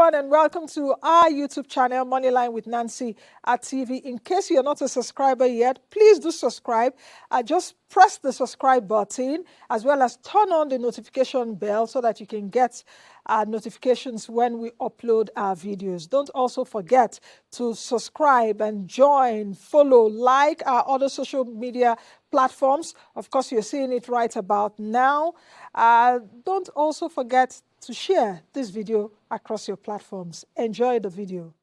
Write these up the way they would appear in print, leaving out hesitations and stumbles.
everyone, and welcome to our YouTube channel, Moneyline with Nancy at TV. In case you're not a subscriber yet, please do subscribe. Just press the subscribe button as well as turn on the notification bell so that you can get notifications when we upload our videos. Don't also forget to subscribe and join, follow, like our other social media platforms. Of course, you're seeing it right about now. Don't also forget to share this video across your platforms. Enjoy the video.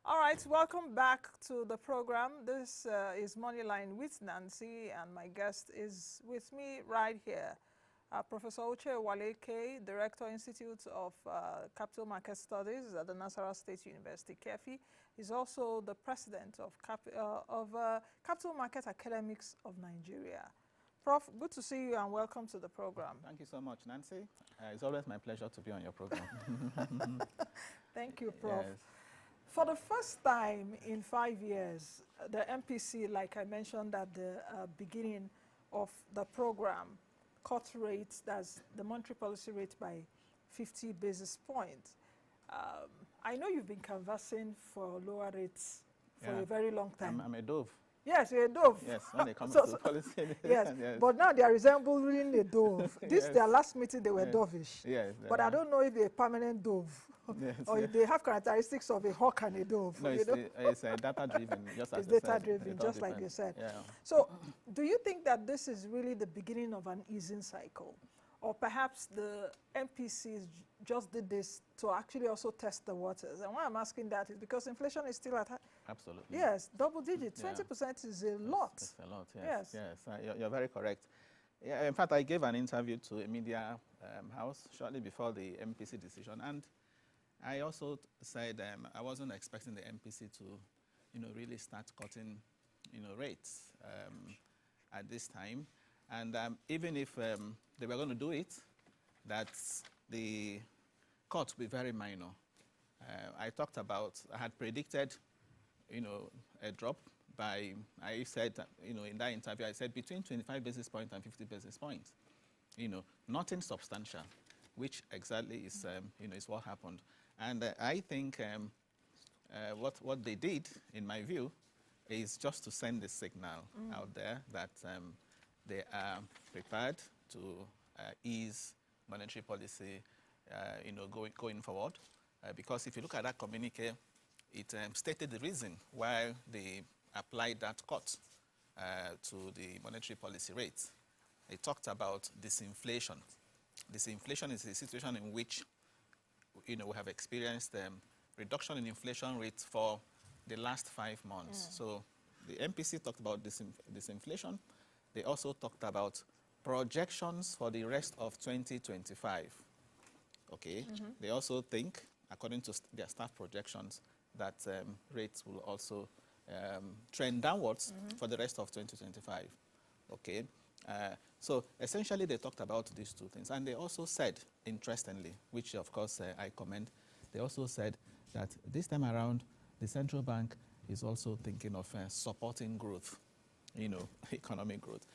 All right, welcome back to the program. This is Moneyline with Nancy, and my guest is with me right here. Professor Uche Uwaleke, Director, Institute of Capital Market Studies at the Nasarawa State University, KEFI. He's also the President of Capital Market Academics of Nigeria. Prof, good to see you and welcome to the program. Thank you so much, Nancy. It's always my pleasure to be on your program. Thank you, Prof. Yes. For the first time in 5 years, the MPC, like I mentioned at the beginning of the program, cut rates, that's the monetary policy rate, by 50 basis points. I know you've been canvassing for lower rates for a very long time. I'm a dove. Yes, you're a dove. Yes, when it comes to policy. Yes, but now they are resembling a dove. This, their last meeting, they were dovish. Yes. But I don't know if they're a permanent dove or if they have characteristics of a hawk and a dove. No, it's data-driven. It's data-driven, just like you said. Yeah. So do you think that this is really the beginning of an easing cycle? Or perhaps the MPCs just did this to actually also test the waters? And why I'm asking that is because inflation is still at high. Absolutely. Yes, double digit. 20% is a lot. It's a lot, yes. Yes, you're very correct. Yeah, in fact, I gave an interview to a media house shortly before the MPC decision. And I also said I wasn't expecting the MPC to, really start cutting, rates at this time. And even if they were going to do it, that the cut will be very minor. I had predicted, a drop by, I said, in that interview, I said between 25 basis points and 50 basis points. Nothing substantial, which exactly is, is what happened. And I think what they did, in my view, is just to send the signal out there that they are prepared to ease monetary policy, going forward. Because if you look at that communique, it stated the reason why they applied that cut to the monetary policy rate. It talked about disinflation. Disinflation is a situation in which, we have experienced reduction in inflation rates for the last 5 months. So the MPC talked about disinflation. They also talked about projections for the rest of 2025. Okay. They also think, according to their staff projections, that rates will also trend downwards for the rest of 2025. Okay. So essentially, they talked about these two things. And they also said, interestingly, which of course I commend, they also said that this time around, the central bank is also thinking of supporting growth, economic growth.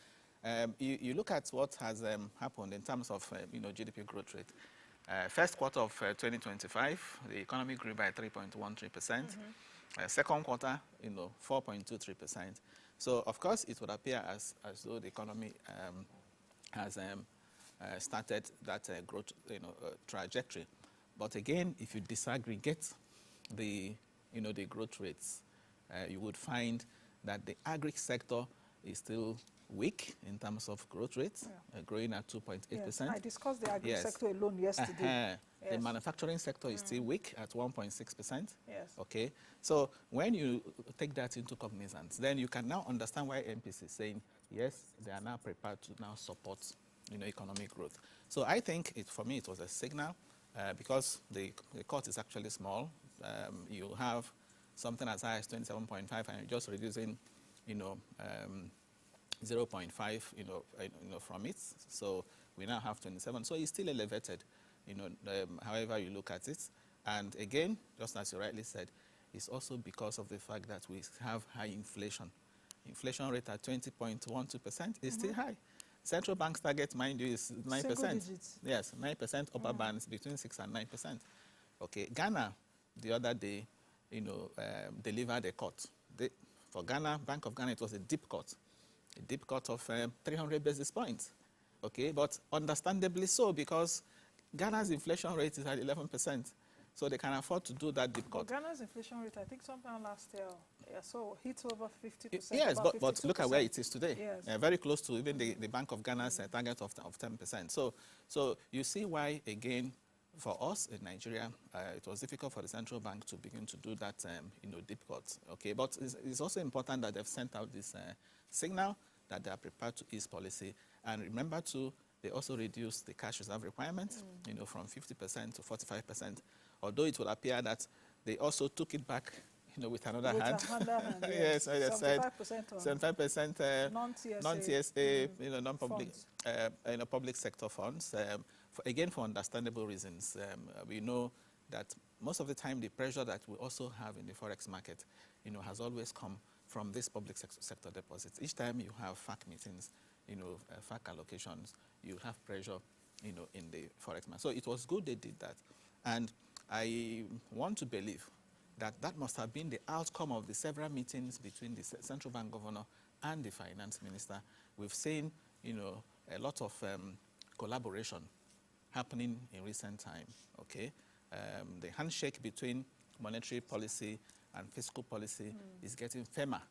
You look at what has happened in terms of, GDP growth rate. First quarter of 2025, the economy grew by 3.13%. Second quarter, 4.23%. So, of course, it would appear as though the economy has started that growth, trajectory. But again, if you disaggregate the, the growth rates, you would find that the agri sector is still weak in terms of growth rates, growing at 2.8%. Yes, I discussed the agri sector alone yesterday. Yes. The manufacturing sector is still weak at 1.6%. Yes. Okay. So when you take that into cognizance, then you can now understand why MPC is saying, yes, they are now prepared to now support, economic growth. So I think, for me, it was a signal because the cut is actually small. You have something as high as 27.5 and you're just reducing, 0.5, from it. So we now have 27. So it's still elevated, however you look at it. And again, just as you rightly said, it's also because of the fact that we have high inflation. Inflation rate at 20.12% is still high. Central bank's target, mind you, is 9%. Single digits. Yes, 9% upper bands between 6 and 9%. Okay, Ghana, the other day, delivered a cut. For Ghana, Bank of Ghana, it was a deep cut of 300 basis points. Okay, but understandably so, because Ghana's inflation rate is at 11%. So they can afford to do that deep cut. But Ghana's inflation rate, I think sometime last year, so hit over 50%. Yes, but look at where it is today. Yes. Very close to even the Bank of Ghana's target of 10%. So you see why, again, for us in Nigeria, it was difficult for the central bank to begin to do that, deep cuts. Okay, but it's also important that they've sent out this signal that they are prepared to ease policy. And remember, too, they also reduced the cash reserve requirement, from 50% to 45%. Although it will appear that they also took it back, with another hand. Yes, I said 75% non-TSA, non-public, public sector funds. For understandable reasons. We know that most of the time the pressure that we also have in the forex market, has always come from this public sector deposits. Each time you have FAC meetings, FAC allocations, you have pressure, in the forex market. So it was good they did that. And I want to believe that that must have been the outcome of the several meetings between the central bank governor and the finance minister. We've seen, a lot of collaboration happening in recent time, okay? The handshake between monetary policy and fiscal policy is getting firmer.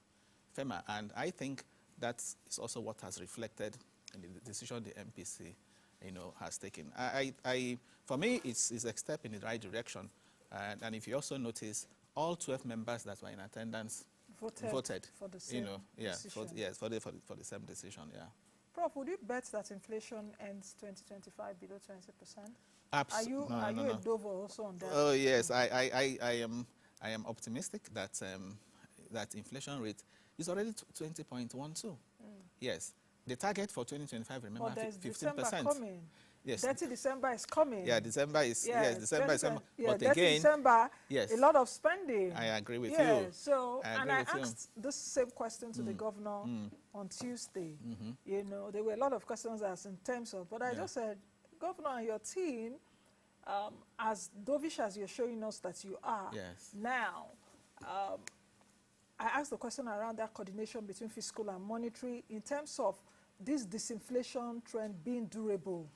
And I think that is also what has reflected in the decision the MPC, has taken. For me, it's a step in the right direction. And if you also notice, all 12 members that were in attendance voted for the same decision. For the same decision, yeah. Prof, would you bet that inflation ends 2025 below 20%? Absolutely. Are you a Dover also on that? Oh yes, I am optimistic that that inflation rate is already 20.12. Yes, the target for 2025, remember, 15%. December coming. Yes. Dirty December is coming. Yeah, December is December is coming. Yeah, but dirty again, December, yes, a lot of spending. I agree with yeah, you. So, I asked this same question to the governor on Tuesday. There were a lot of questions asked in terms of, but I just said, Governor and your team, as dovish as you're showing us that you are now, I asked the question around that coordination between fiscal and monetary in terms of this disinflation trend being durable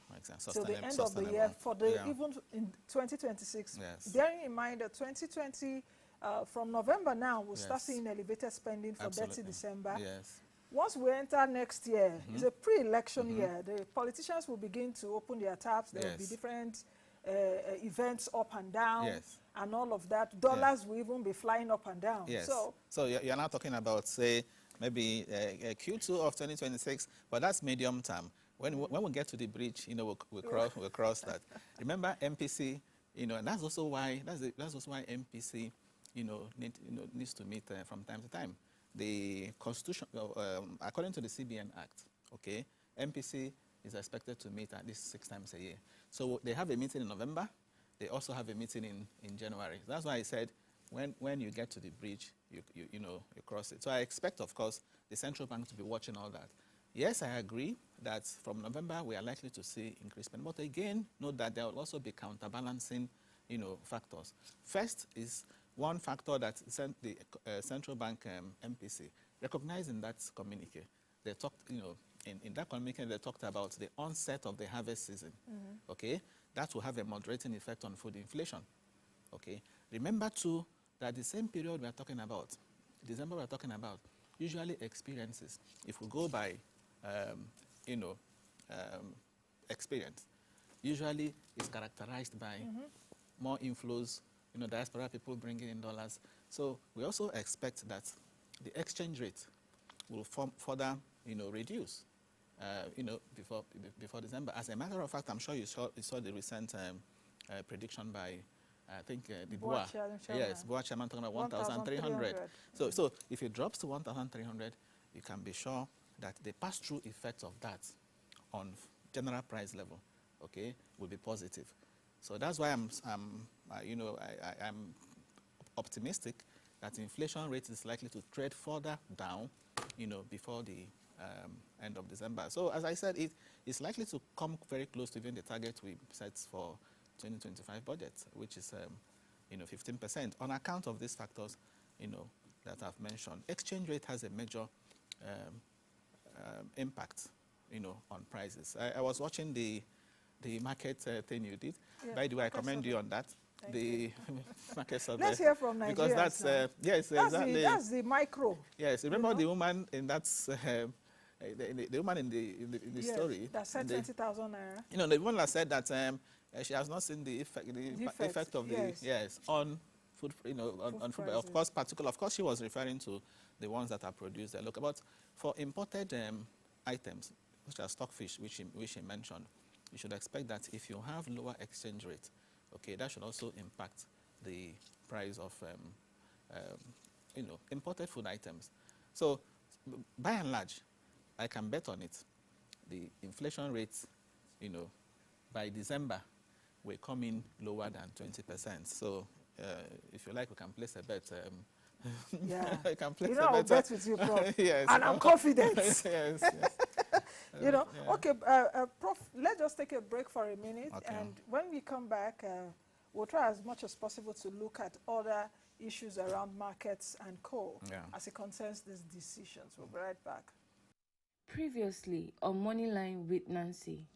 till the end of the year, for even in 2026. Bearing in mind that 2020, from November now, we'll start seeing elevated spending for dirty December. Once we enter next year, it's a pre-election year. The politicians will begin to open their taps. There will be different events up and down, and all of that. Dollars will even be flying up and down. So you're now talking about, say, maybe Q2 of 2026, but that's medium term. When we get to the bridge, we'll cross that. Remember MPC, and that's also why MPC, needs to meet from time to time. The Constitution, according to the CBN Act, okay, MPC is expected to meet at least 6 times a year. So they have a meeting in November. They also have a meeting in January. That's why I said when you get to the bridge, you cross it. So I expect, of course, the central bank to be watching all that. Yes, I agree that from November we are likely to see increasement. But again, note that there will also be counterbalancing, factors. First is one factor that the central bank MPC recognized in that communique. They talked, in that communique they talked about the onset of the harvest season. Okay, that will have a moderating effect on food inflation. Okay, remember too that the same period we are talking about, December we are talking about, usually experiences, if we go by, experience, usually is characterized by more inflows, diaspora people bringing in dollars. So we also expect that the exchange rate will further, reduce, before December. As a matter of fact, I'm sure you saw the recent prediction by, I think, the BOA. Yes, BOA chairman talking about 1,300. So if it drops to 1,300, you can be sure that the pass-through effect of that on general price level, okay, will be positive. So that's why I'm optimistic that inflation rate is likely to trend further down, before the end of December. So as I said, it's likely to come very close to even the target we set for 2025 budget, which is 15%. On account of these factors, that I've mentioned, exchange rate has a major impact, on prices. I was watching the market thing you did. Yeah, By the way, I commend survey. you on that. Thank The market survey. Let's hear from Nigerians because that's now. yes, exactly. That's the micro. Yes, remember the woman in that the woman in the Yes, story that said 20,000 naira. the woman that said that she has not seen the effect of yes. on food, on food. Of course, she was referring to the ones that are produced there. Look, but for imported items, such as stockfish, which she mentioned, you should expect that if you have lower exchange rate, okay, that should also impact the price of imported food items. So, by and large, I can bet on it. The inflation rates, by December, will come in lower than 20%. So, if you like, we can place a bet. Yeah. I can place I'll a bet. bet with you, Prof. Yes. And I'm confident. yes. Yeah. Okay. Prof, let's just take a break for a minute. Okay. And when we come back, we'll try as much as possible to look at other issues around markets and co as it concerns these decisions. We'll be right back. Previously on Moneyline with Nancy.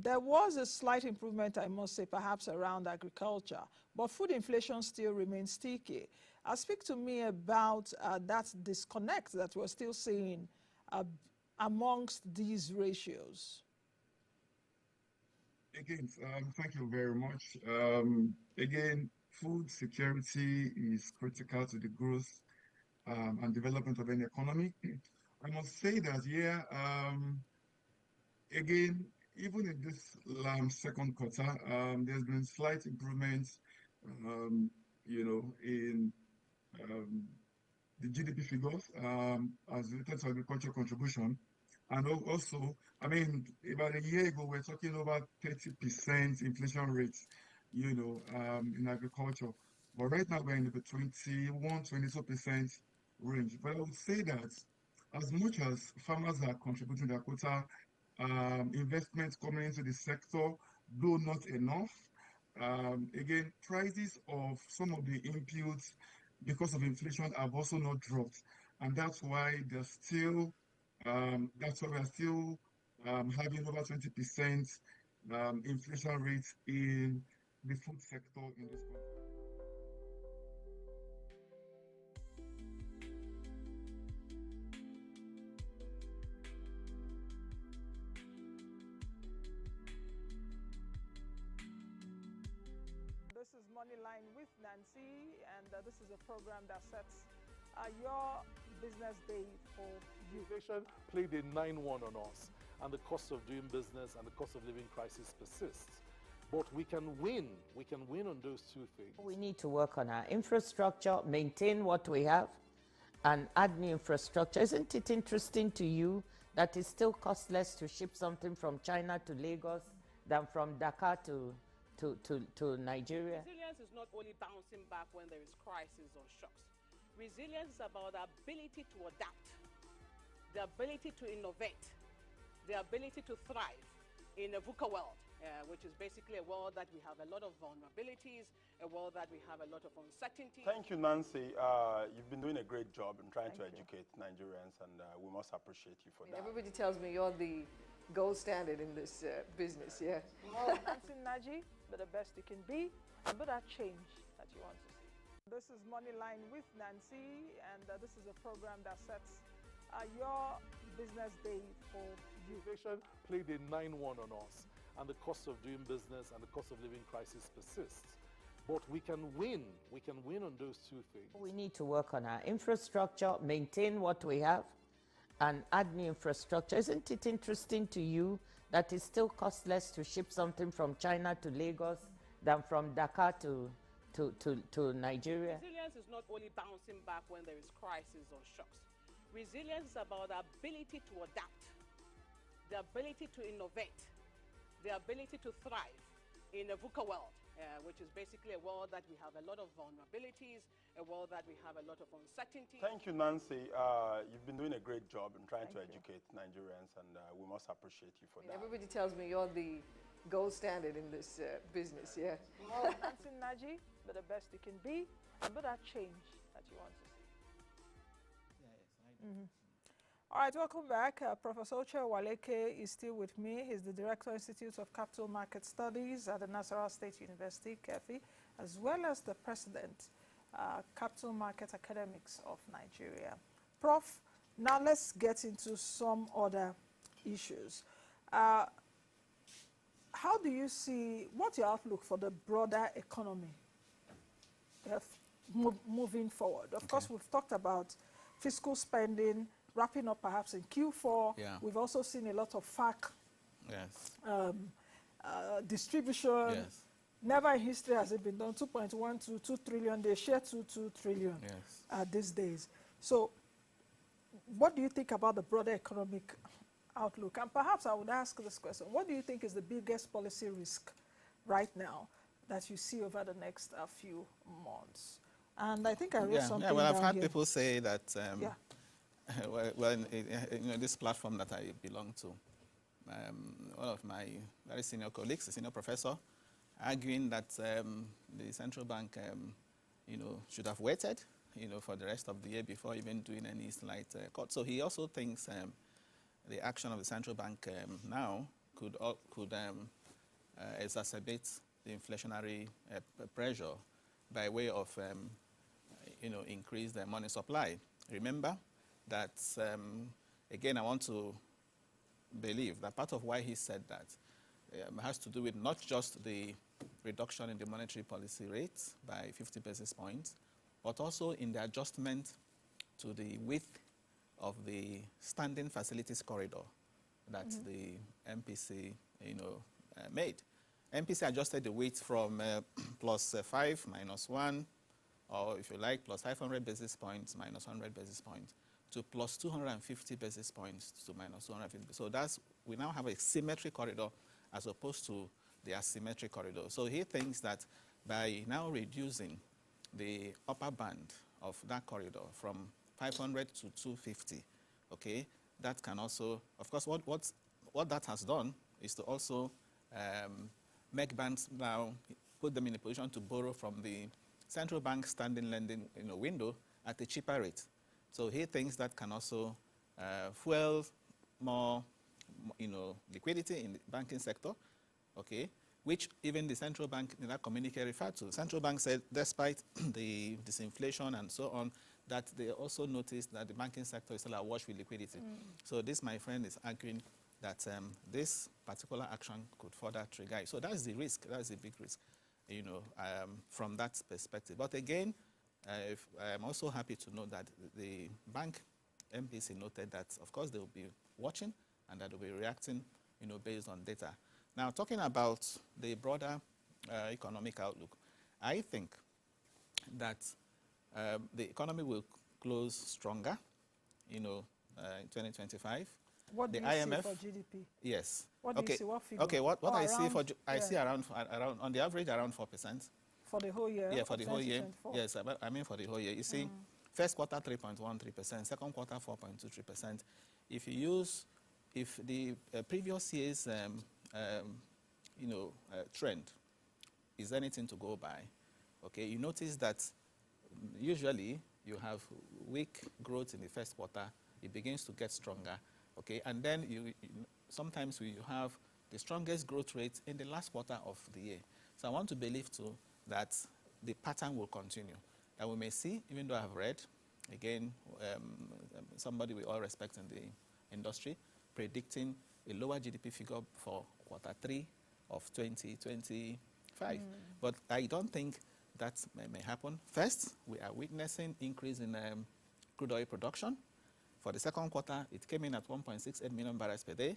There was a slight improvement, I must say, perhaps around agriculture, but food inflation still remains sticky. Speak to me about that disconnect that we're still seeing amongst these ratios. Again, thank you very much. Again, food security is critical to the growth and development of any economy. I must say that, again, even in this second quarter, there's been slight improvements, in the GDP figures as related to agricultural contribution. And also, about a year ago, we're talking about 30% inflation rates, in agriculture. But right now, we're in the 22% range. But I would say that as much as farmers are contributing their quota, investments coming into the sector, though not enough. Again, prices of some of the inputs because of inflation have also not dropped. And that's why we're still having over 20% inflation rates in the food sector in this country. This is Moneyline with Nancy, and this is a program that sets your business day for you. Inflation played a 9-1 on us, and the cost of doing business and the cost of living crisis persists. But we can win. We can win on those two things. We need to work on our infrastructure, maintain what we have, and add new infrastructure. Isn't it interesting to you that it still costs less to ship something from China to Lagos than from Dakar to Nigeria? Resilience is not only bouncing back when there is crisis or shocks. Resilience is about the ability to adapt, the ability to innovate, the ability to thrive in a VUCA world, which is basically a world that we have a lot of vulnerabilities, a world that we have a lot of uncertainty. Thank you, Nancy. You've been doing a great job in trying to educate Nigerians, and we must appreciate you for that. Everybody tells me you're the gold standard in this business, yeah. Well, Nancy Naji, be the best you can be, and be that change that you want to see. This is Moneyline with Nancy, and this is a program that sets your business day for you. Inflation played a 9-1 on us, and the cost of doing business and the cost of living crisis persists. But we can win. We can win on those two things. We need to work on our infrastructure, maintain what we have, and add new infrastructure. Isn't it interesting to you that it still costs less to ship something from China to Lagos than from Dakar to Nigeria? Resilience is not only bouncing back when there is crisis or shocks. Resilience is about the ability to adapt, the ability to innovate, the ability to thrive in a VUCA world, which is basically a world that we have a lot of vulnerabilities, a world that we have a lot of uncertainty. Thank you, Nancy. You've been doing a great job in trying to educate Nigerians, and we must appreciate you for that. Everybody tells me you're the gold standard in this business, yeah. Well, Nancy Naji, be the best you can be, and be that change that you want to see. Yes, I do. All right, welcome back. Professor Uche Uwaleke is still with me. He's the Director, Institute of Capital Market Studies at the Nasarawa State University, KEFI, as well as the President, Capital Market Academics of Nigeria. Prof, now let's get into some other issues. How do you see, what's your outlook for the broader economy moving forward? Of course, we've talked about fiscal spending, wrapping up perhaps in Q4. Yeah. We've also seen a lot of FAC Yes. distribution. Yes. Never in history has it been done. 2.1 to 2 trillion. They share 2 trillion Yes. these days. So what do you think about the broader economic outlook? And perhaps I would ask this question. What do you think is the biggest policy risk right now that you see over the next few months? And I think I wrote something well, I've down had here. people say that, Yeah. well, this platform that I belong to, one of my very senior colleagues, a senior professor, arguing that the central bank, should have waited, for the rest of the year before even doing any slight cut. So he also thinks the action of the central bank now could exacerbate the inflationary pressure by way of, increase the money supply. Remember that, again, I want to believe that part of why he said that has to do with not just the reduction in the monetary policy rate by 50 basis points, but also in the adjustment to the width of the standing facilities corridor that the MPC, made. MPC adjusted the width from +5 -1, or if you like, +500 basis points -100 basis points, to +250 basis points to -250. So we now have a symmetric corridor as opposed to the asymmetric corridor. So he thinks that by now reducing the upper band of that corridor from 500 to 250, okay, that can also, of course, what that has done is to also make banks now, put them in a position to borrow from the central bank standing lending window at a cheaper rate. So he thinks that can also fuel more, liquidity in the banking sector, okay, which even the central bank in that communique referred to. The central bank said, despite the disinflation and so on, that they also noticed that the banking sector is still awash with liquidity. So this, my friend, is arguing that this particular action could further trigger it. So that's the risk. That's the big risk, from that perspective. But again, I'm also happy to know that the bank MPC noted that, of course, they will be watching and that they will be reacting, based on data. Now, talking about the broader economic outlook, I think that the economy will close stronger, in 2025. What do the you IMF, see for GDP? Yes. What do you see? What figure? Okay, what I see around, I see around, on the average, around 4%. For the whole year? Yeah, for the whole year. 2024? Yes, I mean for the whole year. You see, first quarter 3.13%, second quarter 4.23%. If the previous year's trend is anything to go by, okay, you notice that usually you have weak growth in the first quarter, it begins to get stronger, okay, and then sometimes you have the strongest growth rate in the last quarter of the year. So I want to believe too that the pattern will continue. And we may see, even though I have read, again, somebody with all respect in the industry, predicting a lower GDP figure for quarter 3 of 2025. But I don't think that may happen. First, we are witnessing increase in crude oil production. For the second quarter, it came in at 1.68 million barrels per day.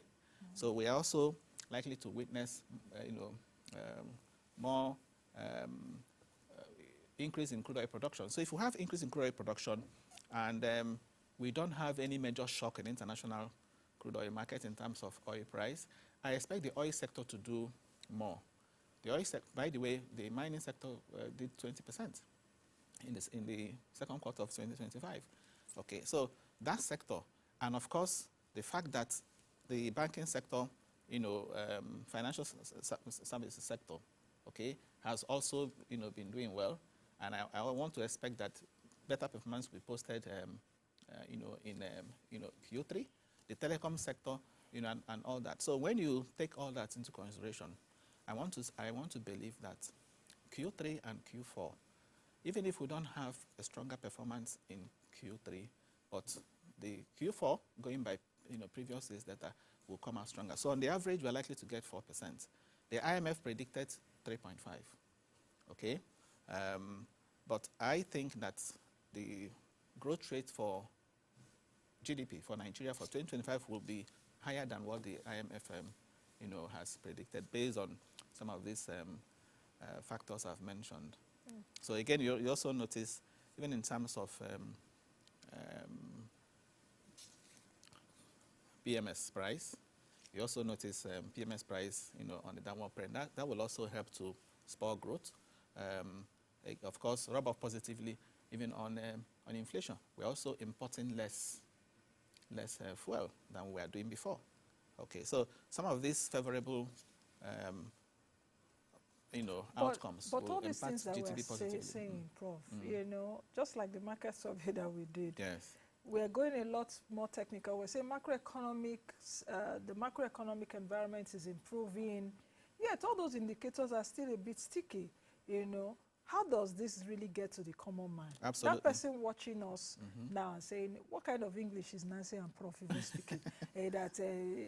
So we are also likely to witness, more increase in crude oil production. So if we have increase in crude oil production and we don't have any major shock in the international crude oil market in terms of oil price, I expect the oil sector to do more. The oil by the way, the mining sector did 20% in the second quarter of 2025. Okay, so that sector, and of course, the fact that the banking sector, financial services sector, okay, has also, been doing well, and I want to expect that better performance will be posted, in Q3, the telecom sector, and all that. So when you take all that into consideration, I want to believe that Q3 and Q4, even if we don't have a stronger performance in Q3, but the Q4, going by previous days data, will come out stronger. So on the average, we're likely to get 4%. The IMF predicted 3.5. Okay, but I think that the growth rate for GDP for Nigeria for 2025 will be higher than what the IMF, has predicted based on some of these factors I've mentioned. So again, you also notice, even in terms of PMS price, you also notice PMS price, on the downward trend. That will also help to spur growth. Of course, rub off positively even on inflation. We're also importing less fuel than we were doing before. Okay, so some of these favorable outcomes but will all these impact things that GDP we're positively. saying, Prof, just like the market survey that we did, Yes. we're going a lot more technical. We're saying the macroeconomic environment is improving. Yet all those indicators are still a bit sticky, How does this really get to the common man? Absolutely. That person watching us now and saying, what kind of English is Nancy and Prof even speaking? That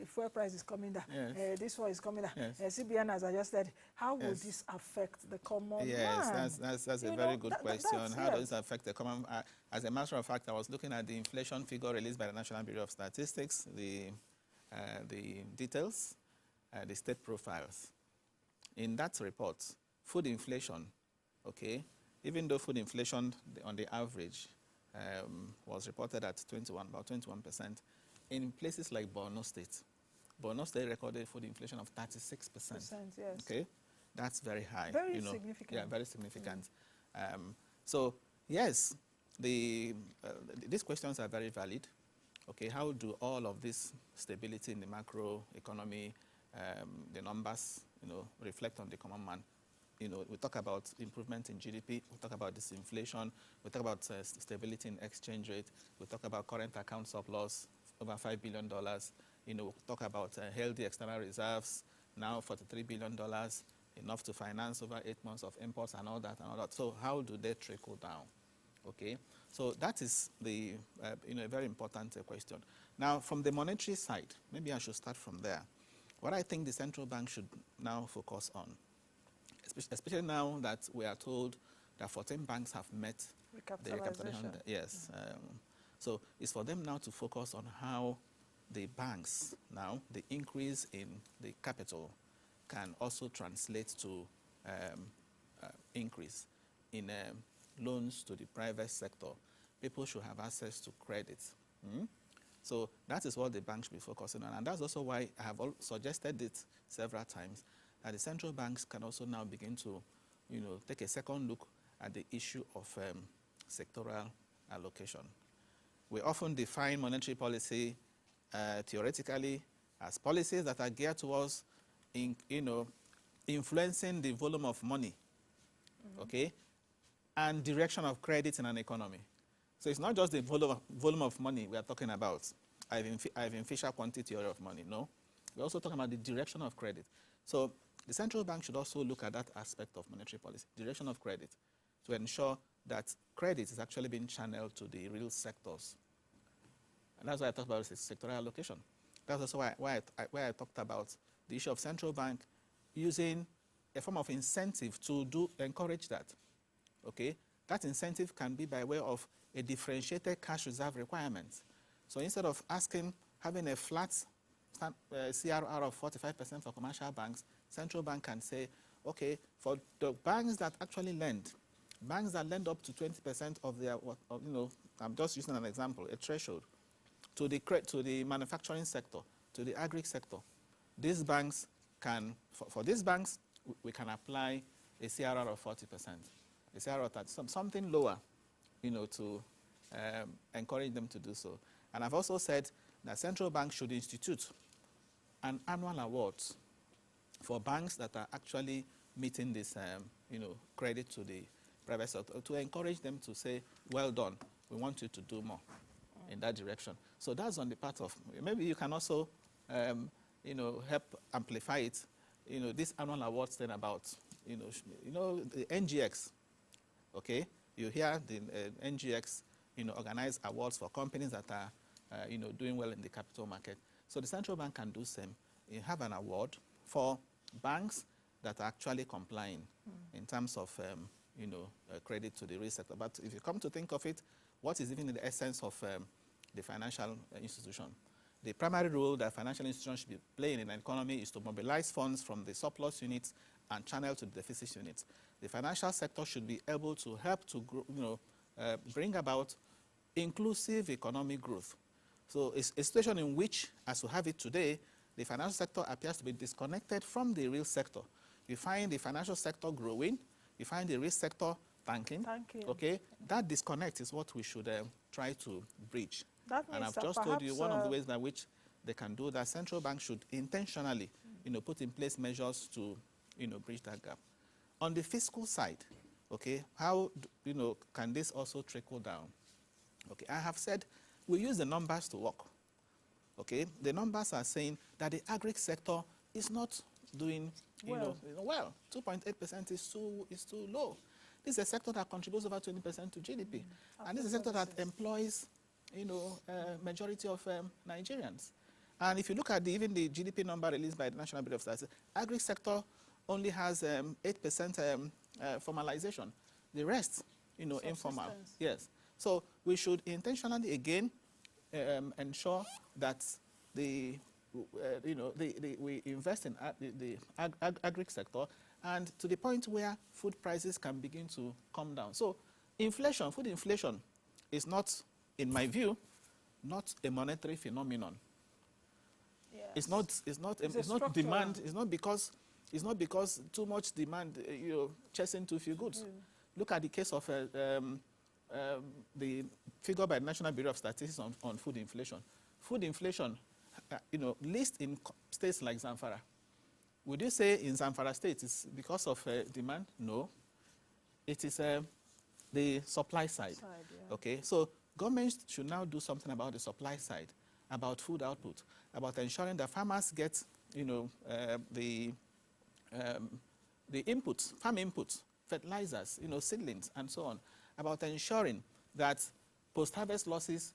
fuel price is coming down, Yes. this one is coming down, Yes. CBN has adjusted. How will Yes. this affect the common Yes, man? that's a very good question. How does it affect the common? As a matter of fact, I was looking at the inflation figure released by the National Bureau of Statistics, the details, the state profiles. In that report, food inflation, okay, even though food inflation on the average was reported at about 21%, in places like Borno State recorded food inflation of 36%. Yes. Okay, that's very high. Very significant. Yeah, very significant. So yes, these questions are very valid. Okay, how do all of this stability in the macro economy, the numbers, reflect on the common man? We talk about improvement in GDP, we talk about disinflation, we talk about stability in exchange rate, we talk about current account surplus, over $5 billion, we talk about healthy external reserves, now $43 billion, enough to finance over 8 months of imports and all that. So how do they trickle down? Okay, so that is the a very important question. Now, from the monetary side, maybe I should start from there. What I think the central bank should now focus on, especially now that we are told that 14 banks have met the recapitalization. Yes. So it's for them now to focus on how the banks now, the increase in the capital can also translate to increase in loans to the private sector. People should have access to credit. So that is what the bank should be focusing on. And that's also why I have suggested it several times, that the central banks can also now begin to, take a second look at the issue of sectoral allocation. We often define monetary policy theoretically as policies that are geared towards, influencing the volume of money, okay, and direction of credit in an economy. So it's not just the volume of money we are talking about, Ivan Fisher quantity theory of money. No, we're also talking about the direction of credit. So the central bank should also look at that aspect of monetary policy, direction of credit, to ensure that credit is actually being channeled to the real sectors. And that's why I talked about sectoral allocation. That's also why I talked about the issue of central bank using a form of incentive to encourage that. Okay, that incentive can be by way of a differentiated cash reserve requirement. So instead of having a flat CRR of 45% for commercial banks, central bank can say, okay, for the banks that actually lend, banks that lend up to 20% of their, I'm just using an example, a threshold, to the manufacturing sector, to the agri sector, these banks can, for these banks, we can apply a CRR of 40%, a CRR of something lower, to encourage them to do so. And I've also said that central banks should institute an annual award for banks that are actually meeting this, credit to the private sector, to encourage them to say, well done, we want you to do more in that direction. So that's on the part of, maybe you can also, help amplify it, this annual awards thing about, the NGX, okay? You hear the NGX, organize awards for companies that are, doing well in the capital market. So the central bank can do same. You have an award for banks that are actually complying in terms of, credit to the real sector. But if you come to think of it, what is even the essence of the financial institution? The primary role that financial institutions should be playing in an economy is to mobilize funds from the surplus units and channel to the deficit units. The financial sector should be able to help to grow, bring about inclusive economic growth. So it's a situation in which, as we have it today, the financial sector appears to be disconnected from the real sector. You find the financial sector growing, you find the real sector tanking. Okay, that disconnect is what we should try to bridge. And I've just told you one of the ways by which they can do that. Central banks should intentionally, put in place measures to, bridge that gap. On the fiscal side, okay, how, can this also trickle down? Okay, I have said we use the numbers to work. Okay, the numbers are saying that the agri sector is not doing, well. 2.8% is too low. This is a sector that contributes over 20% to GDP, and this is a sector that employs, majority of Nigerians. And if you look at even the GDP number released by the National Bureau of Statistics, agri sector only has 8% formalization. The rest, informal. Yes. So we should intentionally again ensure that we invest in the agri sector, and to the point where food prices can begin to come down. So inflation, food inflation, is not, in my view, not a monetary phenomenon. Yes. It's not demand. It's not because too much demand, chasing too few goods. Look at the case of the figure by the National Bureau of Statistics on food inflation. Food inflation, least in states like Zamfara. Would you say in Zamfara state it's because of demand? No. It is the supply side. Okay, so governments should now do something about the supply side, about food output, about ensuring that farmers get, the inputs, farm inputs, fertilizers, seedlings, and so on, about ensuring that post-harvest losses,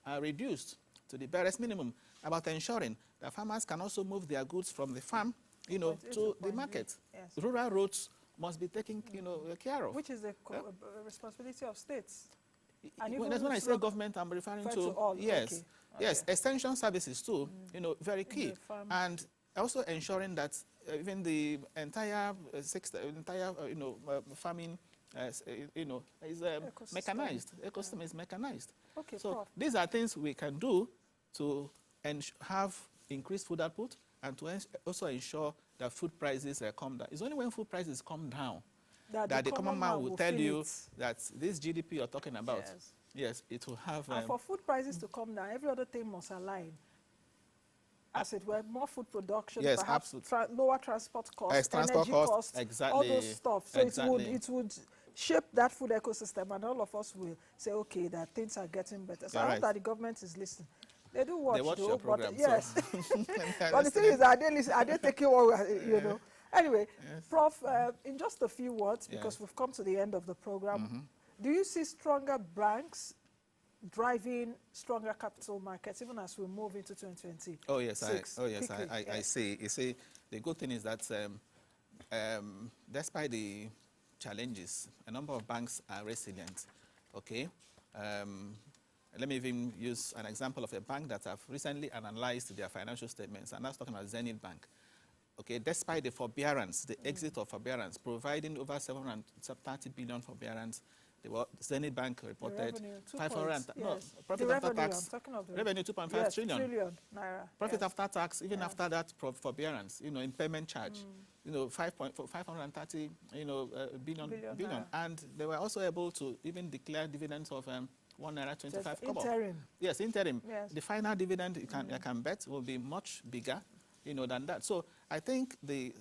are reduced to the barest minimum, about ensuring that farmers can also move their goods from the farm, to the market. Yes. Rural roads must be taken, care of. Which is the responsibility of states. And that's when I say government, I'm referring to all. Yes, okay. Yes, extension services too, very key, and also ensuring that even the entire farming, is mechanized. Ecosystem is mechanized. Okay, so Prof, these are things we can do to have increased food output, and to also ensure that food prices come down. It's only when food prices come down that the common man will tell you that this GDP you're talking about, yes, it will have... and for food prices to come down, every other thing must align. As it were, more food production, yes, perhaps lower transport costs, energy costs, exactly, all those stuff. So it would shape that food ecosystem, and all of us will say, okay, that things are getting better. So I hope that the government is listening. They do watch, your program, but yes. But the thing is, are they taking what Anyway, yes. Prof, in just a few words, because we've come to the end of the program, do you see stronger banks driving stronger capital markets, even as we move into 2020? Oh yes, I see. You see, the good thing is that despite the challenges, a number of banks are resilient. Okay. Let me even use an example of a bank that have recently analyzed their financial statements, and that's talking about Zenith Bank. Okay, despite the forbearance, the exit of forbearance, providing over 730 billion forbearance Zenith Bank reported revenue, 2 500. points, No, yes. profit The after revenue, tax. I'm talking of the Revenue 2.5 yes, trillion. trillion naira. Profit yes. after tax, even Yes. after that forbearance, in payment charge, 530, billion. Naira. And they were also able to even declare dividends of 1 naira 25 kobo. Interim. Yes, interim. Yes. The final dividend you can bet will be much bigger, than that. So I think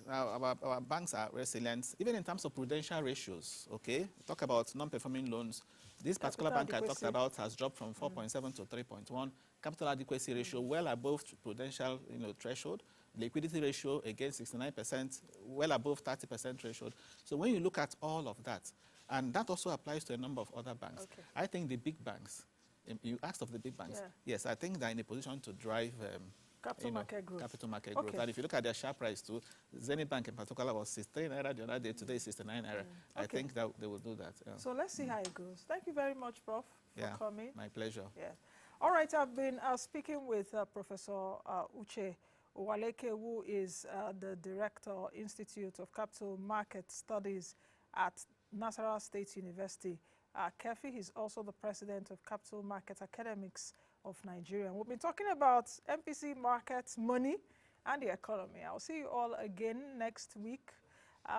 our banks are resilient, even in terms of prudential ratios. Okay, talk about non-performing loans. This particular bank I talked about has dropped from 4.7 to 3.1. Capital adequacy ratio well above prudential threshold. Liquidity ratio again 69%, well above 30% threshold. So when you look at all of that, and that also applies to a number of other banks. Okay. I think the big banks. You asked of the big banks. Yeah. Yes, I think they're in a position to drive capital market growth. Capital market growth. And if you look at their share price too, Zenith Bank in particular was 63 naira the other day. Today is 69 naira. I think that they will do that. Yeah. So let's see how it goes. Thank you very much, Prof, for coming. My pleasure. Yeah. All right, I've been speaking with Professor Uche Uwaleke, who is the Director, Institute of Capital Market Studies at Nasarawa State University. Kefi is also the President of Capital Market Academics of Nigeria. We've been talking about MPC markets, money, and the economy. I'll see you all again next week,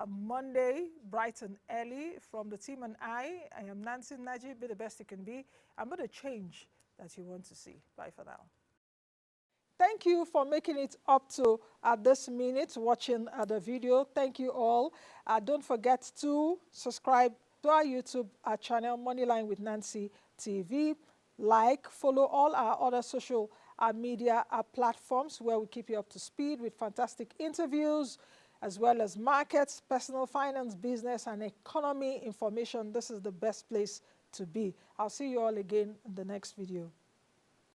Monday, bright and early. From the team and I am Nancy Naji. Be the best you can be. I'm going to change that you want to see. Bye for now. Thank you for making it up to this minute watching the video. Thank you all. Don't forget to subscribe to our YouTube channel, Moneyline with Nancy TV. Like, follow all our other social media platforms where we keep you up to speed with fantastic interviews, as well as markets, personal finance, business, and economy information. This is the best place to be. I'll see you all again in the next video.